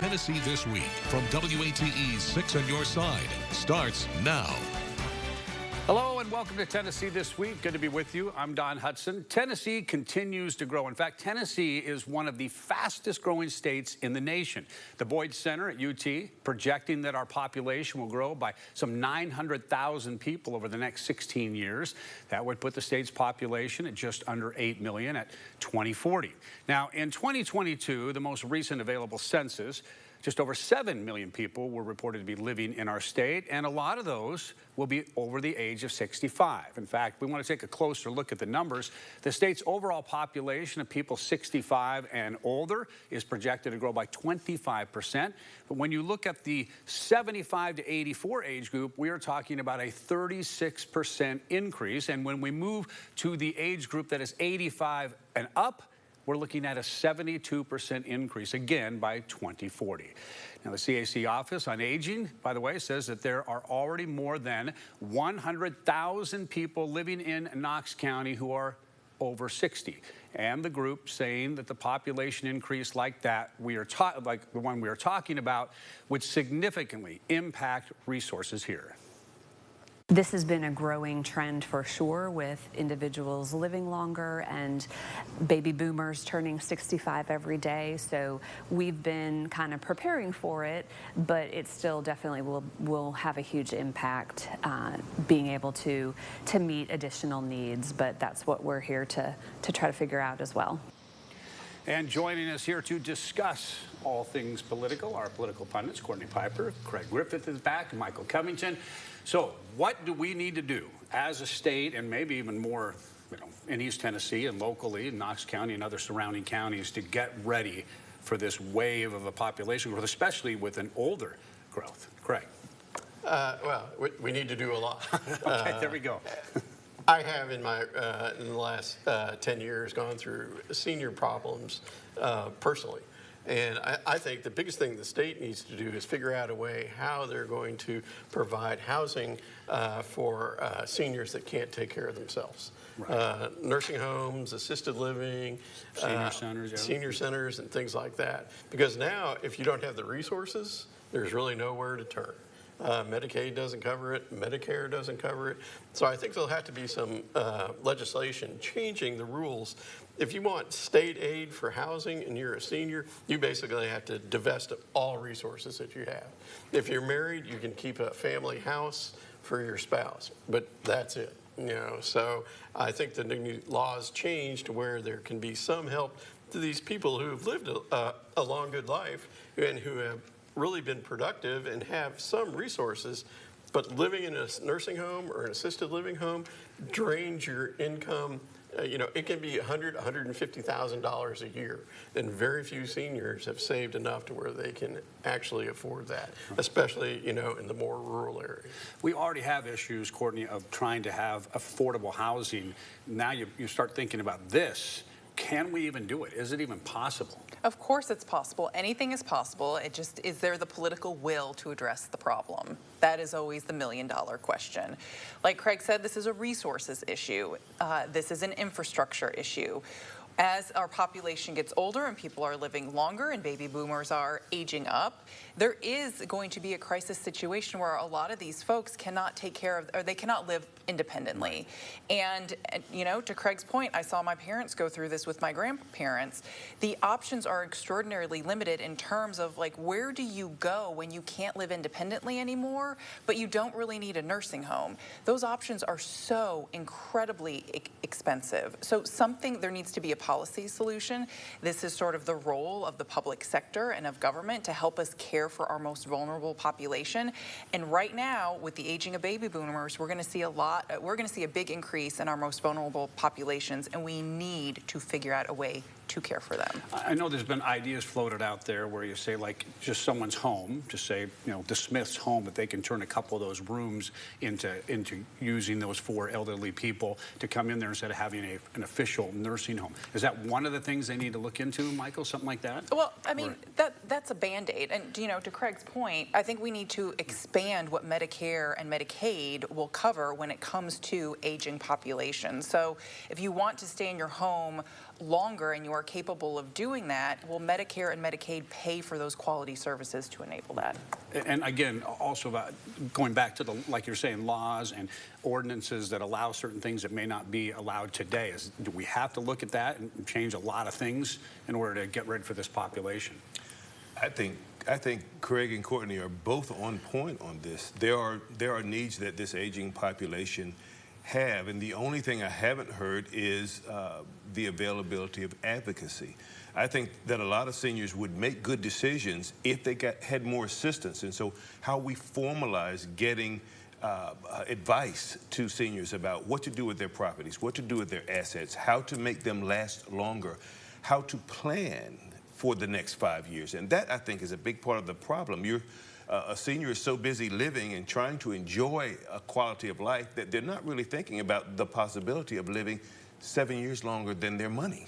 Tennessee This Week from WATE's 6 on Your Side starts now. Hello and welcome to Tennessee This Week. Good to be with you. I'm Don Hudson. Tennessee continues to grow. In fact, Tennessee is one of the fastest growing states in the nation. The Boyd Center at UT projecting that our population will grow by some 900,000 people over the next 16 years. That would put the state's population at just under 8 million at 2040. Now, in 2022, the most recent available census, just over 7 million people were reported to be living in our state, and a lot of those will be over the age of 65. In fact, we want to take a closer look at the numbers. The state's overall population of people 65 and older is projected to grow by 25%. But when you look at the 75 to 84 age group, we are talking about a 36% increase. And when we move to the age group that is 85 and up, we're looking at a 72% increase, again, by 2040. Now, the CAC Office on Aging, by the way, says that there are already more than 100,000 people living in Knox County who are over 60. And the group saying that the population increase like that, like the one we are talking about, would significantly impact resources here. This has been a growing trend for sure, with individuals living longer and baby boomers turning 65 every day. So we've been kind of preparing for it, but it still definitely will have a huge impact being able to meet additional needs. But that's what we're here to try to figure out as well. And joining us here to discuss all things political, our political pundits, Courtney Piper, Craig Griffith is back, and Michael Covington. So what do we need to do as a state, and maybe even more, in East Tennessee and locally in Knox County and other surrounding counties, to get ready for this wave of a population growth, especially with an older growth? Craig. Well, we need to do a lot. Okay, there we go. I have in the last 10 years gone through senior problems personally. And I think the biggest thing the state needs to do is figure out a way how they're going to provide housing for seniors that can't take care of themselves. Right. Nursing homes, assisted living, senior centers and things like that. Because now, if you don't have the resources, there's really nowhere to turn. Medicaid doesn't cover it, Medicare doesn't cover it. So I think there'll have to be some legislation changing the rules. If you want state aid for housing and you're a senior, you basically have to divest of all resources that you have. If you're married, you can keep a family house for your spouse, but that's it. So I think the new laws change to where there can be some help to these people who have lived a long, good life and who have really been productive and have some resources, but living in a nursing home or an assisted living home drains your income. It can be $100,000, $150,000 a year, and very few seniors have saved enough to where they can actually afford that, especially, in the more rural areas. We already have issues, Courtney, of trying to have affordable housing. Now you start thinking about this. Can we even do it? Is it even possible? Of course it's possible. Anything is possible. It just, is there the political will to address the problem? That is always the million-dollar question. Like Craig said, this is a resources issue. This is an infrastructure issue. As our population gets older and people are living longer and baby boomers are aging up, there is going to be a crisis situation where a lot of these folks cannot take care of, or they cannot live independently. And to Craig's point, I saw my parents go through this with my grandparents. The options are extraordinarily limited in terms of, like, where do you go when you can't live independently anymore, but you don't really need a nursing home? Those options are so incredibly expensive. So there needs to be a policy solution. This is sort of the role of the public sector and of government to help us care for our most vulnerable population. And right now, with the aging of baby boomers, we're going to see a big increase in our most vulnerable populations, and we need to figure out a way to care for them. I know there's been ideas floated out there where you say, like, just someone's home, just say, the Smith's home, that they can turn a couple of those rooms into using those for elderly people to come in there instead of having an official nursing home. Is that one of the things they need to look into, Michael, something like that? Well, I mean, that's a Band-Aid. And, to Craig's point, I think we need to expand what Medicare and Medicaid will cover when it comes to aging populations. So if you want to stay in your home longer and you are are capable of doing that, will Medicare and Medicaid pay for those quality services to enable that? And again, also about going back to the, like you're saying, laws and ordinances that allow certain things that may not be allowed today. Do we have to look at that and change a lot of things in order to get ready for this population? I think Craig and Courtney are both on point on this. There are needs that this aging population have, and the only thing I haven't heard is the availability of advocacy. I think that a lot of seniors would make good decisions if they had more assistance, and so how we formalize getting advice to seniors about what to do with their properties, what to do with their assets, how to make them last longer, how to plan for the next 5 years. And that, I think, is a big part of the problem. A senior is so busy living and trying to enjoy a quality of life that they're not really thinking about the possibility of living 7 years longer than their money.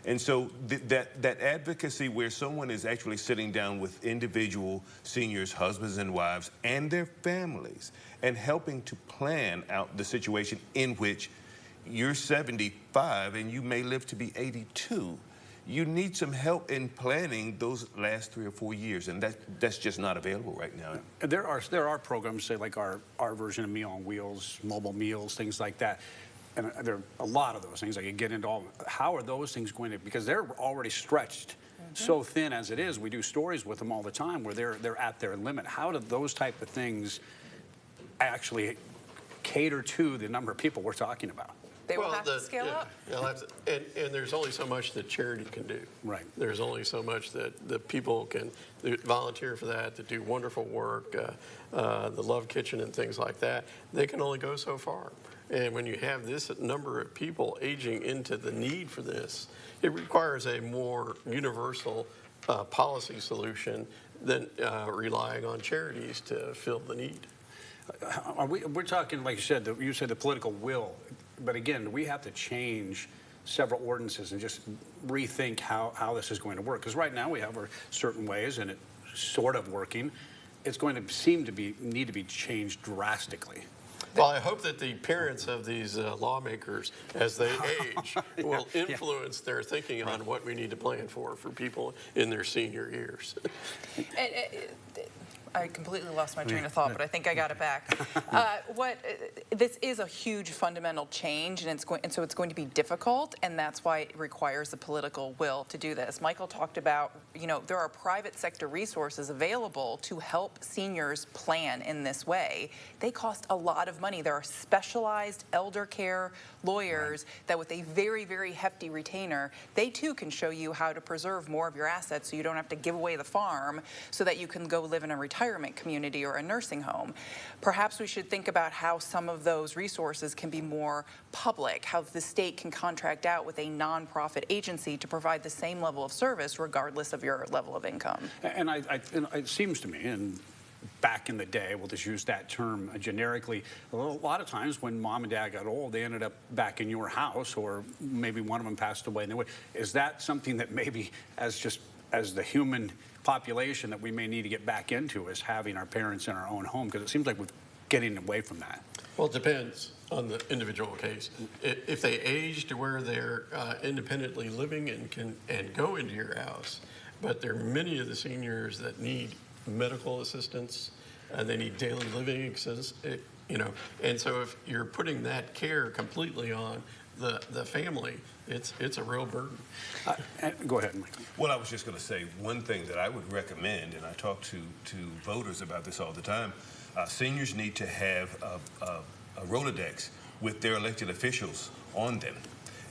And so that advocacy where someone is actually sitting down with individual seniors, husbands and wives, and their families, and helping to plan out the situation in which you're 75 and you may live to be 82. You need some help in planning those last 3 or 4 years, and that's just not available right now. There are programs, say like our version of Meal on Wheels, mobile meals, things like that. And there are a lot of those things. I could get into all. How are those things going to? Because they're already stretched so thin as it is. We do stories with them all the time where they're at their limit. How do those type of things actually cater to the number of people we're talking about? They will have to scale up. And there's only so much that charity can do. Right. There's only so much that the people can volunteer for that, to do wonderful work, the Love Kitchen and things like that. They can only go so far. And when you have this number of people aging into the need for this, it requires a more universal policy solution than relying on charities to fill the need. We're talking, like you said, the political will. But again, do we have to change several ordinances and just rethink how this is going to work? Because right now we have our certain ways, and it's sort of working. It's going to need to be changed drastically. Well, I hope that the parents of these lawmakers, as they age, will influence their thinking on what we need to plan for people in their senior years. I completely lost my train of thought, but I think I got it back. This is a huge fundamental change, and so it's going to be difficult, and that's why it requires the political will to do this. Michael talked about, there are private sector resources available to help seniors plan in this way. They cost a lot of money. There are specialized elder care lawyers that with a very, very hefty retainer, they too can show you how to preserve more of your assets so you don't have to give away the farm so that you can go live in a retirement community or a nursing home. Perhaps we should think about how some of those resources can be more public, how the state can contract out with a nonprofit agency to provide the same level of service regardless of your level of income. And it seems to me, and back in the day, we'll just use that term generically, a lot of times when mom and dad got old, they ended up back in your house, or maybe one of them passed away. Is that something that maybe as the human population that we may need to get back into, is having our parents in our own home? Because it seems like we're getting away from that. Well, it depends on the individual case. If they age to where they're independently living and can go into your house, but there are many of the seniors that need medical assistance and they need daily living assistance, and so if you're putting that care completely on the family, it's a real burden. Go ahead, Michael. Well, I was just going to say one thing that I would recommend, and I talk to voters about this all the time. Seniors need to have a Rolodex with their elected officials on them.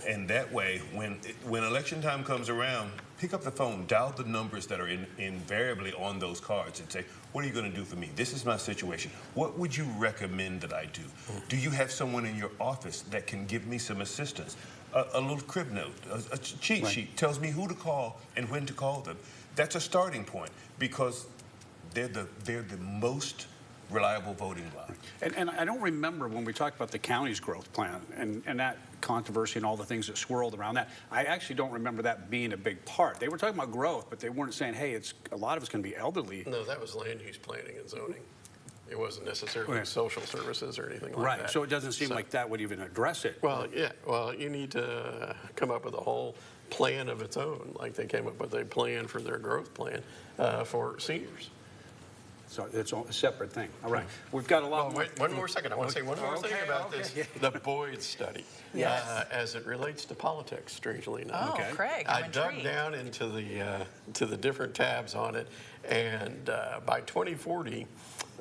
And that way, when election time comes around, pick up the phone, dial the numbers that are invariably on those cards and say, what are you going to do for me? This is my situation. What would you recommend that I do? Do you have someone in your office that can give me some assistance? A little crib note, a cheat sheet tells me who to call and when to call them. That's a starting point because they're the most reliable voting bloc. And I don't remember when we talked about the county's growth plan and that controversy and all the things that swirled around that. I actually don't remember that being a big part. They were talking about growth, but they weren't saying, hey, a lot of it's going to be elderly. No, that was land use planning and zoning. It wasn't necessarily social services or anything like that. Right, so it doesn't seem like that would even address it. Well, yeah, well, you need to come up with a whole plan of its own. Like they came up with a plan for their growth plan for seniors. So it's a separate thing. All right. We've got a lot more. Wait, one more second. I want to say one more thing about this. The Boyd study, as it relates to politics, strangely enough. Oh, Craig, I dug down into the different tabs on it, and by 2040,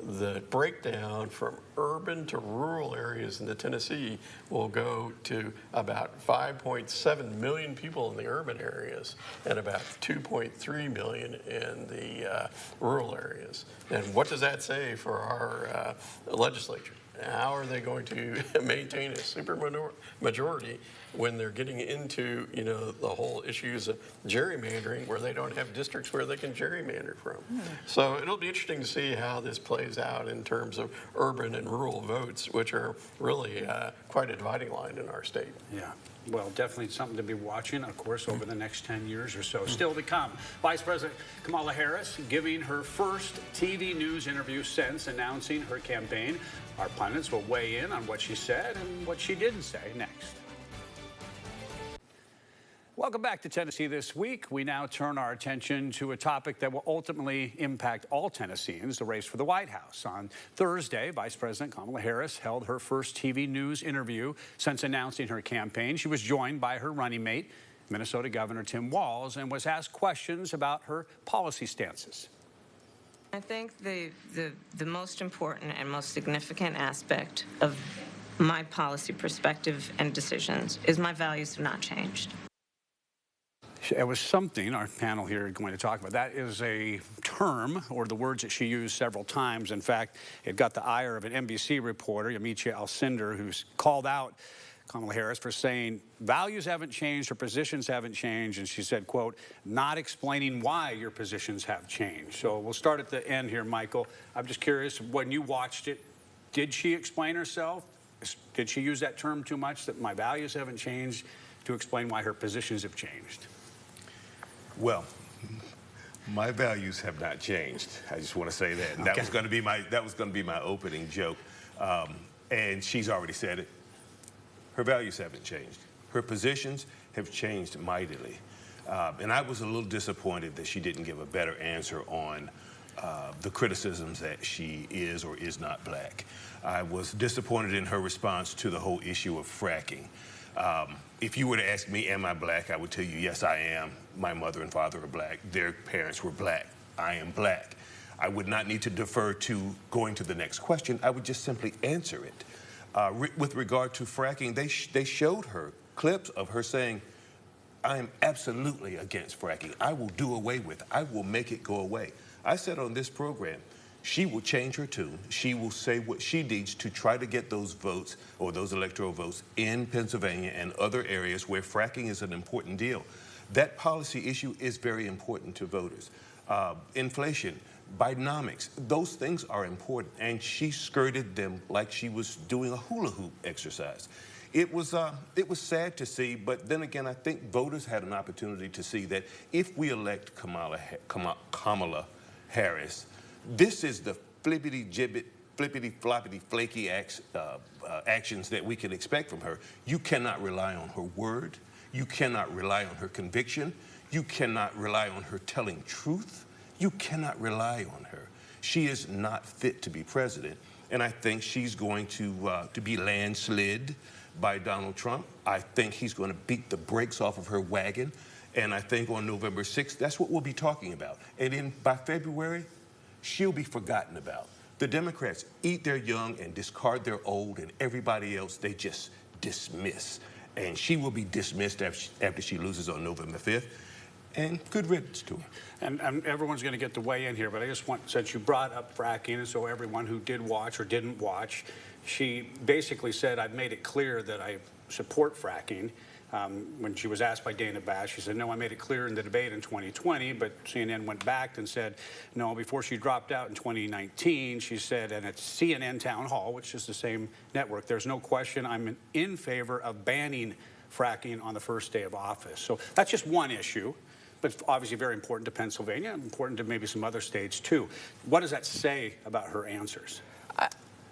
the breakdown from urban to rural areas in the Tennessee will go to about 5.7 million people in the urban areas and about 2.3 million in the rural areas. And what does that say for our legislature? How are they going to maintain a super majority when they're getting into, you know, the whole issues of gerrymandering, where they don't have districts where they can gerrymander from? So it'll be interesting to see how this plays out in terms of urban and rural votes, which are really quite a dividing line in our state. Yeah. Well, definitely something to be watching, of course, over the next 10 years or so. Still to come, Vice President Kamala Harris giving her first TV news interview since announcing her campaign. Our pundits will weigh in on what she said and what she didn't say next. Welcome back to Tennessee This Week. We now turn our attention to a topic that will ultimately impact all Tennesseans, the race for the White House. On Thursday, Vice President Kamala Harris held her first TV news interview since announcing her campaign. She was joined by her running mate, Minnesota Governor Tim Walz, and was asked questions about her policy stances. I think the most important and most significant aspect of my policy perspective and decisions is my values have not changed. It was something our panel here is going to talk about. That is a term, or the words that she used several times. In fact, it got the ire of an NBC reporter, Yamiche Alcindor, who's called out Kamala Harris for saying values haven't changed, her positions haven't changed, and she said, quote, not explaining why your positions have changed. So we'll start at the end here, Michael. I'm just curious, when you watched it, did she explain herself? Did she use that term too much, that my values haven't changed, to explain why her positions have changed? Well, my values have not changed. I just want to say that. And that was going to be my opening joke. And she's already said it. Her values haven't changed. Her positions have changed mightily. And I was a little disappointed that she didn't give a better answer on the criticisms that she is or is not black. I was disappointed in her response to the whole issue of fracking. If you were to ask me, am I black, I would tell you, yes, I am. My mother and father are black. Their parents were black. I am black. I would not need to defer to going to the next question. I would just simply answer it. With regard to fracking, they showed her clips of her saying, I am absolutely against fracking. I will do away with it. I will make it go away. I said on this program, she will change her tune. She will say what she needs to try to get those votes or those electoral votes in Pennsylvania and other areas where fracking is an important deal. That policy issue is very important to voters. Inflation, Bidenomics, those things are important, and she skirted them like she was doing a hula hoop exercise. It was sad to see, but then again, I think voters had an opportunity to see that if we elect Kamala Harris, this is the flippity-gibbet, flippity-floppity, flaky actions that we can expect from her. You cannot rely on her word. You cannot rely on her conviction. You cannot rely on her telling truth. You cannot rely on her. She is not fit to be president, and I think she's going to be landslid by Donald Trump. I think he's going to beat the brakes off of her wagon, and I think on November 6th, that's what we'll be talking about. And by February, she'll be forgotten about. The Democrats eat their young and discard their old, and everybody else they just dismiss. And she will be dismissed after she loses on November 5th. And good riddance to her. And everyone's going to get to weigh in here, but I just want, since you brought up fracking, and so everyone who did watch or didn't watch, she basically said, I've made it clear that I support fracking. When she was asked by Dana Bash, she said, no, I made it clear in the debate in 2020, but CNN went back and said, no, before she dropped out in 2019, she said, and at CNN Town Hall, which is the same network, there's no question I'm in favor of banning fracking on the first day of office. So that's just one issue, but obviously very important to Pennsylvania, important to maybe some other states too. What does that say about her answers?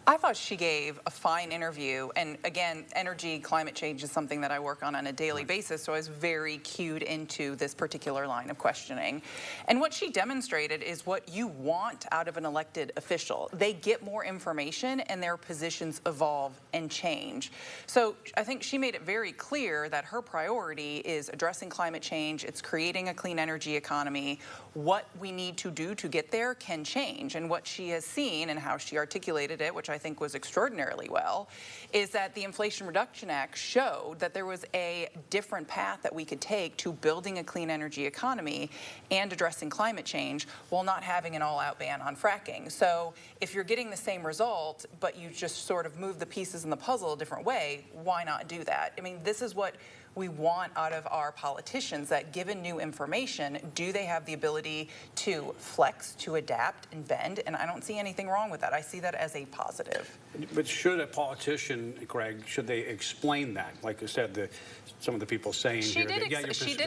I thought she gave a fine interview, and again, energy, climate change is something that I work on a daily basis, so I was very cued into this particular line of questioning. And what she demonstrated is what you want out of an elected official. They get more information and their positions evolve and change. So I think she made it very clear that her priority is addressing climate change, it's creating a clean energy economy. What we need to do to get there can change, and what she has seen and how she articulated it, which I think was extraordinarily well, is that the Inflation Reduction Act showed that there was a different path that we could take to building a clean energy economy and addressing climate change while not having an all-out ban on fracking. So if you're getting the same result, but you just sort of move the pieces in the puzzle a different way, why not do that? I mean, this is what we want out of our politicians, that given new information, do they have the ability to flex, to adapt and bend? And I don't see anything wrong with that. I see that as a positive. But should a politician, Greg, should they explain that? Like I said, some of the people saying she did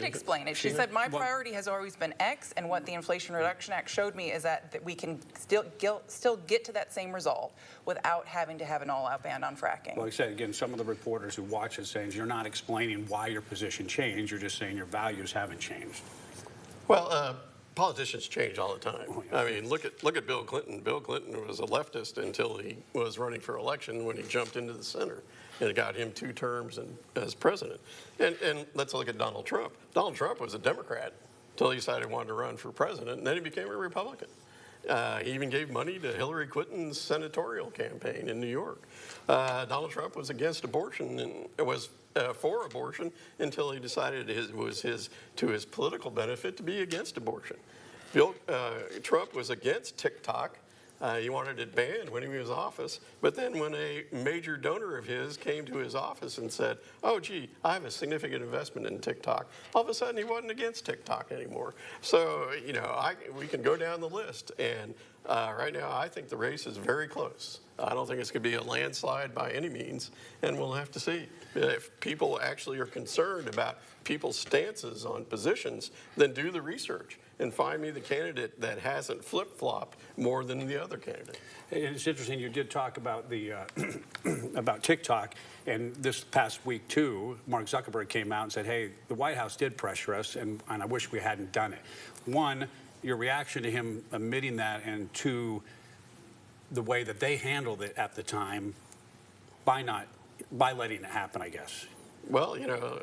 explain it. She said, my priority has always been X, and what the Inflation Reduction Act showed me is that we can still get to that same result without having to have an all-out ban on fracking. Like I said, again, some of the reporters who watch it saying you're not explaining why your position changed, you're just saying your values haven't changed. Well, politicians change all the time. Oh, yeah. I mean, look at Bill Clinton. Bill Clinton was a leftist until he was running for election, when he jumped into the center, and it got him 2 terms as president. And let's look at Donald Trump. Donald Trump was a Democrat until he decided he wanted to run for president, and then he became a Republican. He even gave money to Hillary Clinton's senatorial campaign in New York. Donald Trump was against abortion and was for abortion until he decided it was to his political benefit to be against abortion. Trump was against TikTok. He wanted it banned when he was in office, but then when a major donor of his came to his office and said, oh, gee, I have a significant investment in TikTok, all of a sudden he wasn't against TikTok anymore. So, you know, we can go down the list, and right now I think the race is very close. I don't think it's going to be a landslide by any means, and we'll have to see. If people actually are concerned about people's stances on positions, then do the research and find me the candidate that hasn't flip-flopped more than the other candidate. It's interesting, you did talk about the about TikTok, and this past week too, Mark Zuckerberg came out and said, hey, the White House did pressure us, and I wish we hadn't done it. One, your reaction to him admitting that, and two, the way that they handled it at the time by letting it happen, I guess. Well, you know,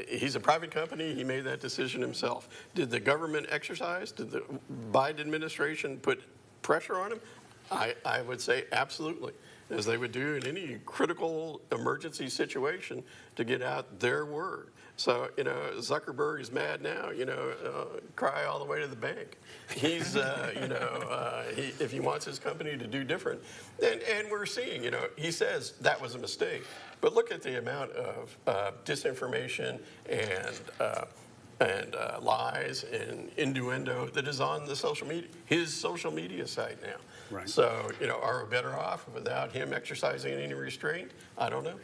he's a private company. He made that decision himself. Did the government exercise? Did the Biden administration put pressure on him? I would say absolutely, as they would do in any critical emergency situation, to get out their word. So, you know, Zuckerberg is mad now, you know, cry all the way to the bank. He's, you know, if he wants his company to do different. And we're seeing, you know, he says that was a mistake. But look at the amount of disinformation and lies and innuendo that is on the his social media site now. Right. So, you know, are we better off without him exercising any restraint? I don't know.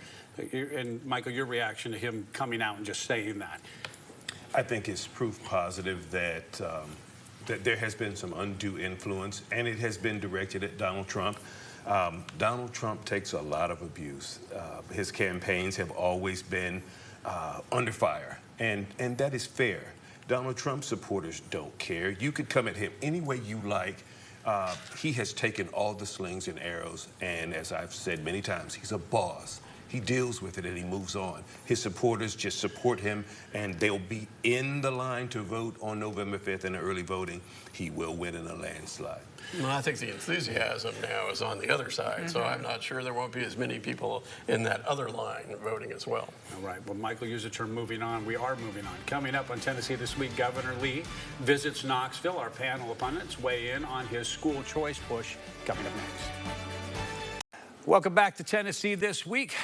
And Michael, your reaction to him coming out and just saying that? I think it's proof positive that that there has been some undue influence, and it has been directed at Donald Trump. Donald Trump takes a lot of abuse. His campaigns have always been under fire, and that is fair. Donald Trump supporters don't care. You could come at him any way you like. He has taken all the slings and arrows, and as I've said many times, he's a boss. He deals with it and he moves on. His supporters just support him, and they'll be in the line to vote on November 5th in the early voting. He will win in a landslide. Well, I think the enthusiasm now is on the other side, so I'm not sure there won't be as many people in that other line voting as well. All right. Well, Michael used the term moving on. We are moving on. Coming up on Tennessee This Week, Governor Lee visits Knoxville. Our panel of pundits weigh in on his school choice push. Coming up next. Welcome back to Tennessee This Week.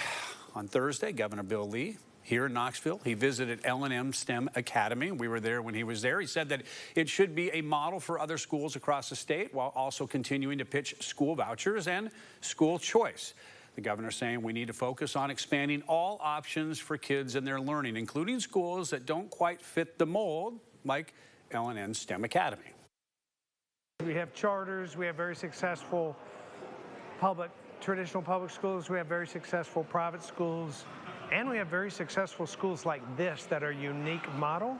On Thursday, Governor Bill Lee here in Knoxville, he visited L&M STEM Academy. We were there when he was there. He said that it should be a model for other schools across the state, while also continuing to pitch school vouchers and school choice. The governor saying we need to focus on expanding all options for kids and their learning, including schools that don't quite fit the mold, like L&M STEM Academy. We have charters. We have very successful public traditional public schools, we have very successful private schools, and we have very successful schools like this that are a unique model.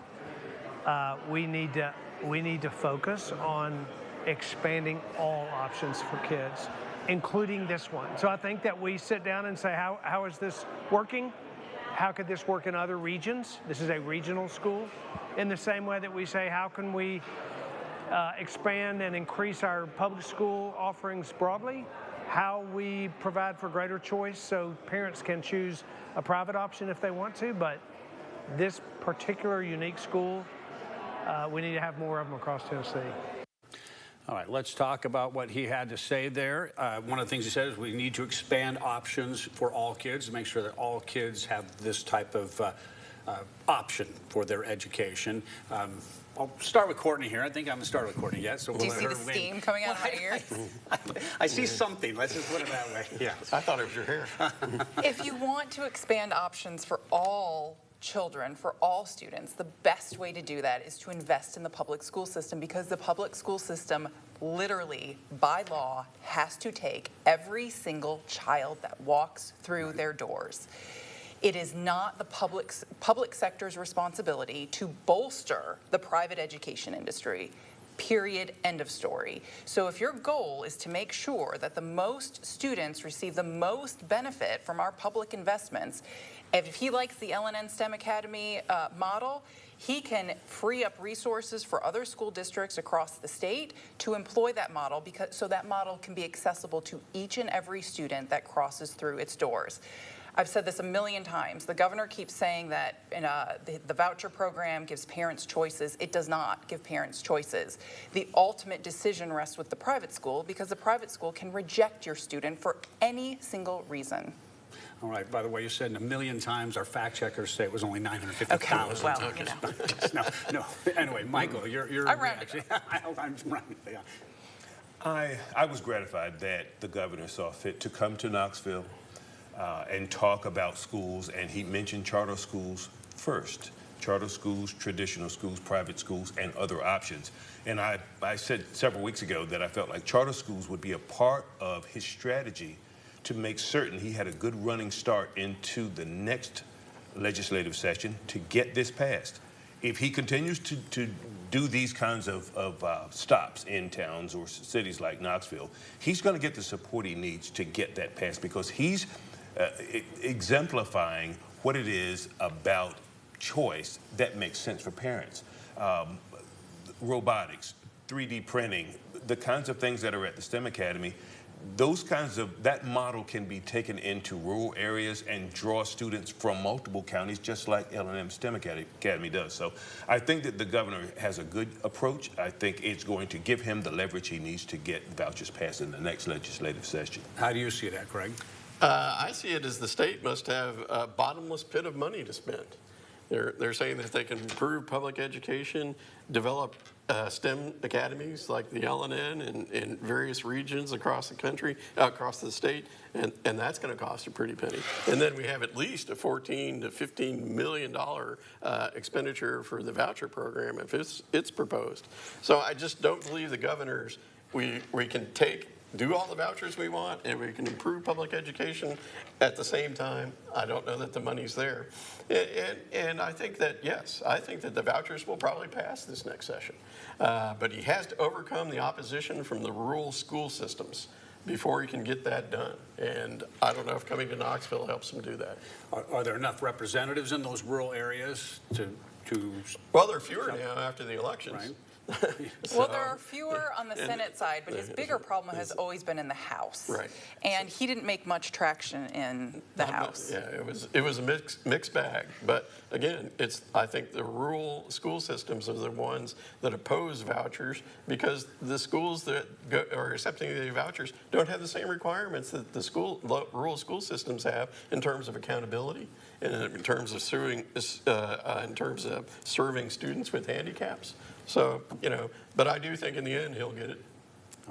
We need to focus on expanding all options for kids, including this one. So I think that we sit down and say, how is this working? How could this work in other regions? This is a regional school. In the same way that we say, how can we expand and increase our public school offerings broadly? How we provide for greater choice so parents can choose a private option if they want to, but this particular unique school, we need to have more of them across Tennessee. All right, let's talk about what he had to say there. One of the things he said is we need to expand options for all kids to make sure that all kids have this type of option for their education. I'll start with Courtney here. I think I haven't started with Courtney yet. So do you see the steam coming out of my ears? I see something. Let's just put it that way. Yeah. I thought it was your hair. If you want to expand options for all children, for all students, the best way to do that is to invest in the public school system, because the public school system literally, by law, has to take every single child that walks through their doors. It is not the public sector's responsibility to bolster the private education industry. Period. End of story. So if your goal is to make sure that the most students receive the most benefit from our public investments, if he likes the LNN STEM Academy model, he can free up resources for other school districts across the state to employ that model, so that model can be accessible to each and every student that crosses through its doors. I've said this a million times. The governor keeps saying that the voucher program gives parents choices. It does not give parents choices. The ultimate decision rests with the private school, because the private school can reject your student for any single reason. All right, by the way, you said a million times. Our fact checkers say it was only 950,000. Okay, well, you know. No. Anyway, Michael, you're I'm rounding up. I'm rounding, yeah. I was gratified that the governor saw fit to come to Knoxville and talk about schools, and he mentioned charter schools first. Charter schools, traditional schools, private schools, and other options. And I said several weeks ago that I felt like charter schools would be a part of his strategy to make certain he had a good running start into the next legislative session to get this passed. If he continues to do these kinds of stops in towns or cities like Knoxville, he's going to get the support he needs to get that passed, because he's exemplifying what it is about choice that makes sense for parents. Robotics, 3D printing, the kinds of things that are at the STEM Academy, that model can be taken into rural areas and draw students from multiple counties, just like L&M STEM Academy does. So I think that the governor has a good approach. I think it's going to give him the leverage he needs to get vouchers passed in the next legislative session. How do you see that, Craig? I see it as the state must have a bottomless pit of money to spend. They're saying that they can improve public education, develop STEM academies like the LNN in various regions across the country, across the state, and that's going to cost a pretty penny. And then we have at least a $14 to $15 million expenditure for the voucher program if it's proposed. So I just don't believe the governors, we can do all the vouchers we want, and we can improve public education at the same time. I don't know that the money's there. And I think that, yes, I think that the vouchers will probably pass this next session. But he has to overcome the opposition from the rural school systems before he can get that done. And I don't know if coming to Knoxville helps him do that. Are there enough representatives in those rural areas to Well, there are fewer now after the elections. Right. Well, there are fewer on the Senate side, but his bigger problem has always been in the House. Right. And he didn't make much traction in the House. Yeah, it was a mixed bag. But again, I think the rural school systems are the ones that oppose vouchers, because the schools that are accepting the vouchers don't have the same requirements that the rural school systems have in terms of accountability and in terms of serving students with handicaps. So, but I do think in the end he'll get it.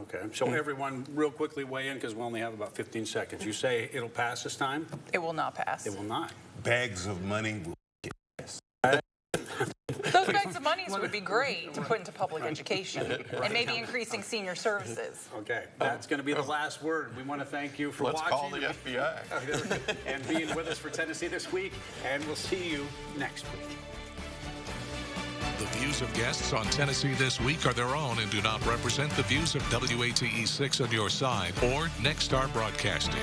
Okay, so everyone real quickly weigh in, because we only have about 15 seconds. You say it'll pass this time? It will not pass. It will not. Bags of money will get passed. Those bags of money monies would be great to put into public education and maybe increasing senior services. Okay, that's going to be the last word. We want to thank you for watching. Let's call the FBI. And being with us for Tennessee This Week, and we'll see you next week. The views of guests on Tennessee This Week are their own and do not represent the views of WATE 6 on your side or Nexstar Broadcasting.